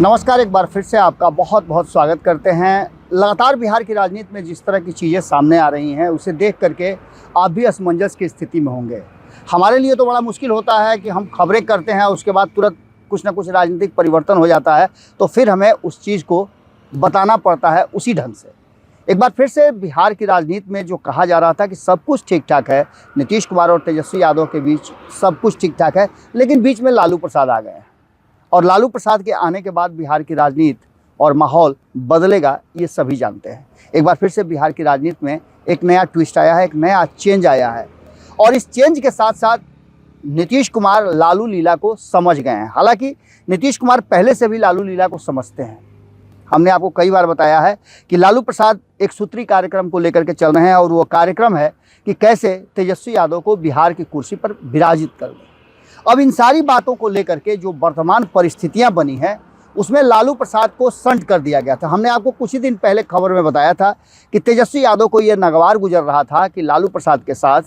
नमस्कार, एक बार फिर से आपका बहुत बहुत स्वागत करते हैं। लगातार बिहार की राजनीति में जिस तरह की चीज़ें सामने आ रही हैं उसे देख करके आप भी असमंजस की स्थिति में होंगे। हमारे लिए तो बड़ा मुश्किल होता है कि हम खबरें करते हैं, उसके बाद तुरंत कुछ ना कुछ राजनीतिक परिवर्तन हो जाता है, तो फिर हमें उस चीज़ को बताना पड़ता है उसी ढंग से। एक बार फिर से बिहार की राजनीति में जो कहा जा रहा था कि सब कुछ ठीक ठाक है, नीतीश कुमार और तेजस्वी यादव के बीच सब कुछ ठीक ठाक है, लेकिन बीच में लालू प्रसाद आ गए हैं और लालू प्रसाद के आने के बाद बिहार की राजनीति और माहौल बदलेगा, ये सभी जानते हैं। एक बार फिर से बिहार की राजनीति में एक नया ट्विस्ट आया है, एक नया चेंज आया है और इस चेंज के साथ साथ नीतीश कुमार लालू लीला को समझ गए हैं। हालांकि नीतीश कुमार पहले से भी लालू लीला को समझते हैं। हमने आपको कई बार बताया है कि लालू प्रसाद एक सूत्री कार्यक्रम को लेकर के चल रहे हैं और वो कार्यक्रम है कि कैसे तेजस्वी यादव को बिहार की कुर्सी पर विराजित कर दें। अब इन सारी बातों को लेकर के जो वर्तमान परिस्थितियां बनी हैं उसमें लालू प्रसाद को संट कर दिया गया था। हमने आपको कुछ ही दिन पहले खबर में बताया था कि तेजस्वी यादव को यह नागवार गुजर रहा था कि लालू प्रसाद के साथ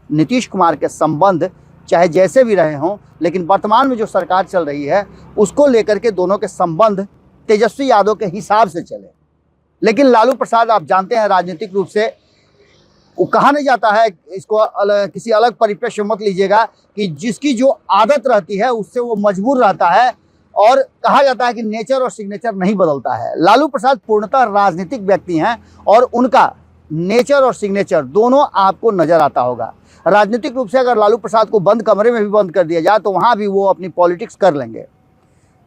नीतीश कुमार के संबंध चाहे जैसे भी रहे हों, लेकिन वर्तमान में जो सरकार चल रही है उसको लेकर के दोनों के संबंध तेजस्वी यादव के हिसाब से चले। लेकिन लालू प्रसाद, आप जानते हैं, राजनीतिक रूप से वो कहा नहीं जाता है, इसको किसी अलग परिप्रेक्ष्य मत लीजिएगा, कि जिसकी जो आदत रहती है उससे वो मजबूर रहता है और कहा जाता है कि नेचर और सिग्नेचर नहीं बदलता है। लालू प्रसाद पूर्णतः राजनीतिक व्यक्ति हैं और उनका नेचर और सिग्नेचर दोनों आपको नजर आता होगा। राजनीतिक रूप से अगर लालू प्रसाद को बंद कमरे में भी बंद कर दिया जाए तो वहाँ भी वो अपनी पॉलिटिक्स कर लेंगे।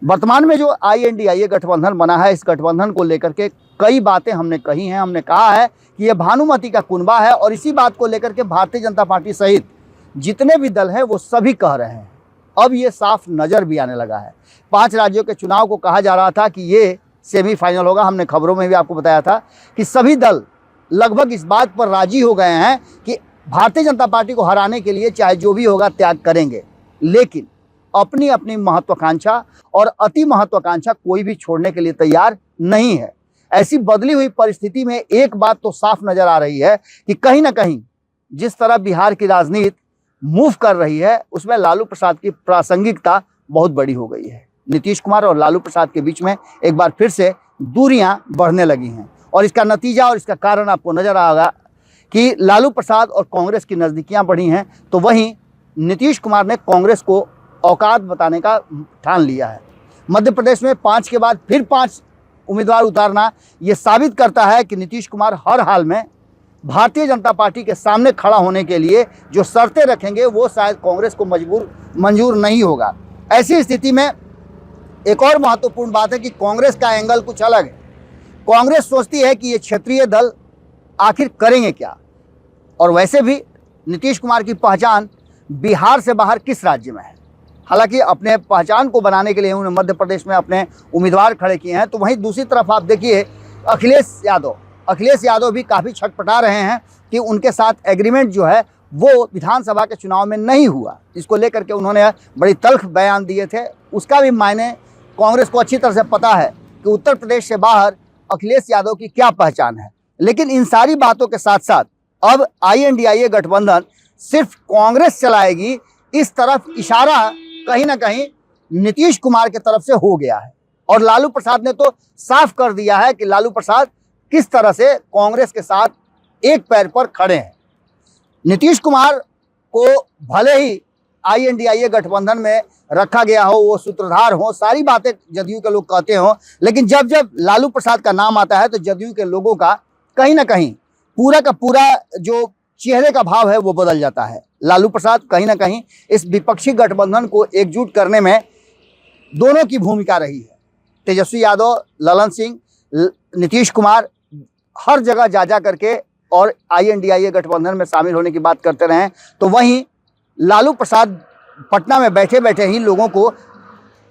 वर्तमान में जो INDIA गठबंधन बना है, इस गठबंधन को लेकर के कई बातें हमने कही हैं। हमने कहा है कि ये भानुमति का कुनबा है और इसी बात को लेकर के भारतीय जनता पार्टी सहित जितने भी दल हैं वो सभी कह रहे हैं। अब ये साफ नज़र भी आने लगा है। 5 राज्यों के चुनाव को कहा जा रहा था कि ये सेमीफाइनल होगा। हमने खबरों में भी आपको बताया था कि सभी दल लगभग इस बात पर राजी हो गए हैं कि भारतीय जनता पार्टी को हराने के लिए चाहे जो भी होगा त्याग करेंगे, लेकिन अपनी अपनी महत्वाकांक्षा और अति महत्वाकांक्षा कोई भी छोड़ने के लिए तैयार नहीं है। ऐसी बदली हुई परिस्थिति में एक बात तो साफ नजर आ रही है कि कहीं ना कहीं जिस तरह बिहार की राजनीति मूव कर रही है उसमें लालू प्रसाद की प्रासंगिकता बहुत बड़ी हो गई है। नीतीश कुमार और लालू प्रसाद के बीच में एक बार फिर से दूरियां बढ़ने लगी हैं और इसका नतीजा और इसका कारण आपको नजर आएगा कि लालू प्रसाद और कांग्रेस की नज़दीकियां बढ़ी हैं, तो वहीं नीतीश कुमार ने कांग्रेस को औकात बताने का ठान लिया है। मध्य प्रदेश में 5 के बाद फिर 5 उम्मीदवार उतारना ये साबित करता है कि नीतीश कुमार हर हाल में भारतीय जनता पार्टी के सामने खड़ा होने के लिए जो शर्तें रखेंगे वो शायद कांग्रेस को मंजूर नहीं होगा। ऐसी स्थिति में एक और महत्वपूर्ण बात है कि कांग्रेस का एंगल कुछ अलग है। कांग्रेस सोचती है कि ये क्षेत्रीय दल आखिर करेंगे क्या, और वैसे भी नीतीश कुमार की पहचान बिहार से बाहर किस राज्य में है। हालांकि अपने पहचान को बनाने के लिए उन्होंने मध्य प्रदेश में अपने उम्मीदवार खड़े किए हैं, तो वहीं दूसरी तरफ आप देखिए अखिलेश यादव भी काफ़ी छटपटा रहे हैं कि उनके साथ एग्रीमेंट जो है वो विधानसभा के चुनाव में नहीं हुआ। इसको लेकर के उन्होंने बड़ी तल्ख बयान दिए थे। उसका भी मायने कांग्रेस को अच्छी तरह से पता है कि उत्तर प्रदेश से बाहर अखिलेश यादव की क्या पहचान है। लेकिन इन सारी बातों के साथ साथ अब INDIA गठबंधन सिर्फ कांग्रेस चलाएगी, इस तरफ इशारा कहीं ना कहीं नीतीश कुमार की तरफ से हो गया है और लालू प्रसाद ने तो साफ कर दिया है कि लालू प्रसाद किस तरह से कांग्रेस के साथ एक पैर पर खड़े हैं। नीतीश कुमार को भले ही INDIA गठबंधन में रखा गया हो, वो सूत्रधार हो, सारी बातें जदयू के लोग कहते हो, लेकिन जब जब लालू प्रसाद का नाम आता है तो जदयू के लोगों का कहीं ना कहीं पूरा का पूरा जो चेहरे का भाव है वो बदल जाता है। लालू प्रसाद कहीं ना कहीं इस विपक्षी गठबंधन को एकजुट करने में दोनों की भूमिका रही है। तेजस्वी यादव, ललन सिंह, नीतीश कुमार हर जगह जा करके और INDIA गठबंधन में शामिल होने की बात करते रहे, तो वहीं लालू प्रसाद पटना में बैठे बैठे ही लोगों को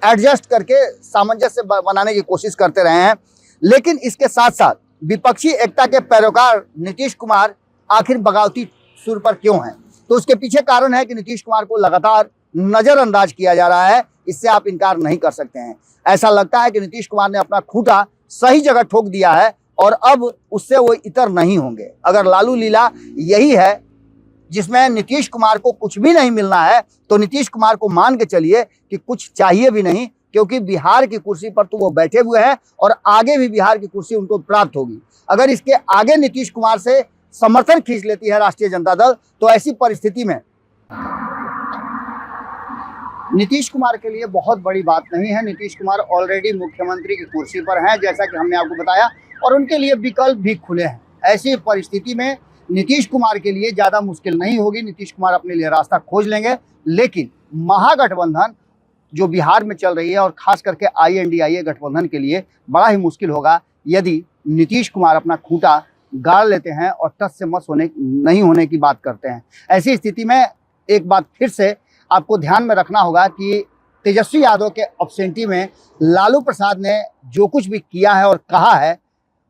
एडजस्ट करके सामंजस्य बनाने की कोशिश करते रहे हैं। लेकिन इसके साथ साथ विपक्षी एकता के पैरोकार नीतीश कुमार आखिर बगावती सुर पर क्यों हैं, तो उसके पीछे कारण है कि नीतीश कुमार को लगातार नज़रअंदाज किया जा रहा है। इससे आप इनकार नहीं कर सकते हैं। ऐसा लगता है कि नीतीश कुमार ने अपना खूंटा सही जगह ठोक दिया है और अब उससे वो इतर नहीं होंगे। अगर लालू लीला यही है जिसमें नीतीश कुमार को कुछ भी नहीं मिलना है, तो नीतीश कुमार को मान के चलिए कि कुछ चाहिए भी नहीं, क्योंकि बिहार की कुर्सी पर तो वो बैठे हुए हैं और आगे भी बिहार की कुर्सी उनको प्राप्त होगी। अगर इसके आगे नीतीश कुमार से समर्थन खींच लेती है राष्ट्रीय जनता दल, तो ऐसी परिस्थिति में नीतीश कुमार के लिए बहुत बड़ी बात नहीं है। नीतीश कुमार ऑलरेडी मुख्यमंत्री की कुर्सी पर हैं, जैसा कि हमने आपको बताया, और उनके लिए विकल्प भी खुले हैं। ऐसी परिस्थिति में नीतीश कुमार के लिए ज़्यादा मुश्किल नहीं होगी, नीतीश कुमार अपने लिए रास्ता खोज लेंगे। लेकिन महागठबंधन जो बिहार में चल रही है और खास करके INDIA गठबंधन के लिए बड़ा ही मुश्किल होगा यदि नीतीश कुमार अपना खूंटा गाड़ लेते हैं और टस से मस नहीं होने की बात करते हैं। ऐसी स्थिति में एक बात फिर से आपको ध्यान में रखना होगा कि तेजस्वी यादव के अब्सेंटी में लालू प्रसाद ने जो कुछ भी किया है और कहा है,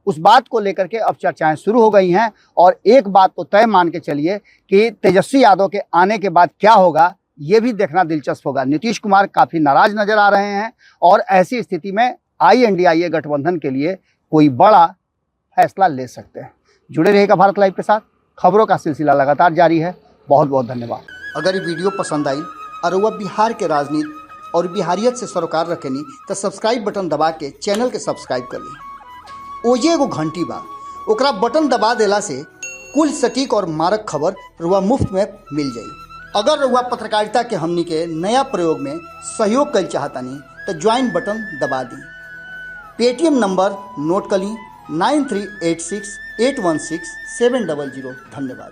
उस बात को लेकर के अब चर्चाएं शुरू हो गई हैं। और एक बात तो तय मान के चलिए कि तेजस्वी यादव के आने के बाद क्या होगा, ये भी देखना दिलचस्प होगा। नीतीश कुमार काफ़ी नाराज नजर आ रहे हैं और ऐसी स्थिति में INDIA गठबंधन के लिए कोई बड़ा फैसला ले सकते हैं। जुड़े रहिएगा भारत लाइव के साथ, खबरों का सिलसिला लगातार जारी है। बहुत बहुत धन्यवाद। अगर ये वीडियो पसंद आई और वह बिहार के राजनीति और बिहारियत से सरोकार रखेनी तो सब्सक्राइब बटन दबा के चैनल के सब्सक्राइब कर ली। ओजे एगो घंटी बा, ओकरा बटन दबा देला से कुल सटीक और मारक खबर रुआ मुफ्त में मिल जाई। अगर रुआ पत्रकारिता के हमनी के नया प्रयोग में सहयोग कर चाहतानी तो ज्वाइन बटन दबा दी। पेटीएम नंबर नोट कर ली 9386816700। धन्यवाद।